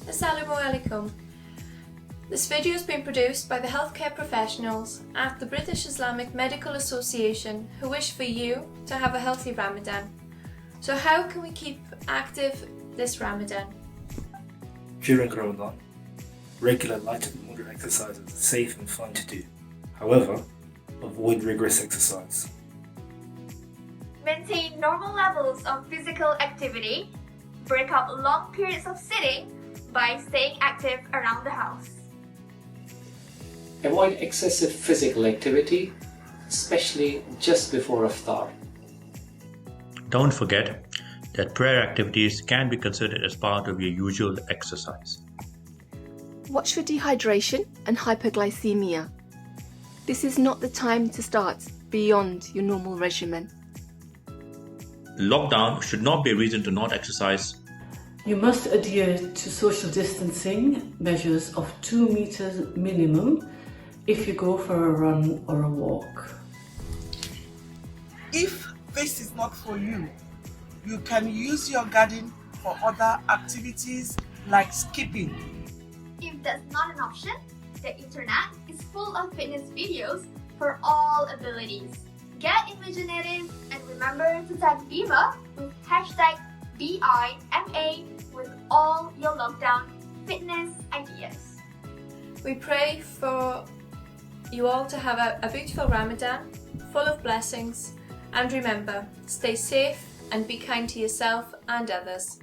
Assalamu alaikum. This video has been produced by the healthcare professionals at the British Islamic Medical Association who wish for you to have a healthy Ramadan. So how can we keep active this Ramadan? During Ramadan, regular light and moderate exercise is safe and fun to do. However, avoid rigorous exercise. Maintain normal levels of physical activity. Break up long periods of sitting by staying active around the house. Avoid excessive physical activity, especially just before iftar. Don't forget that prayer activities can be considered as part of your usual exercise. Watch for dehydration and hyperglycemia. This is not the time to start beyond your normal regimen. Lockdown should not be a reason to not exercise. You must adhere to social distancing measures of 2 meters minimum if you go for a run or a walk. If this is not for you, you can use your garden for other activities like skipping. If that's not an option, the internet is full of fitness videos for all abilities. Get imaginative and remember to tag BIMA with hashtag BIMA with all your lockdown fitness ideas. We pray for you all to have a beautiful Ramadan, full of blessings, and remember, stay safe and be kind to yourself and others.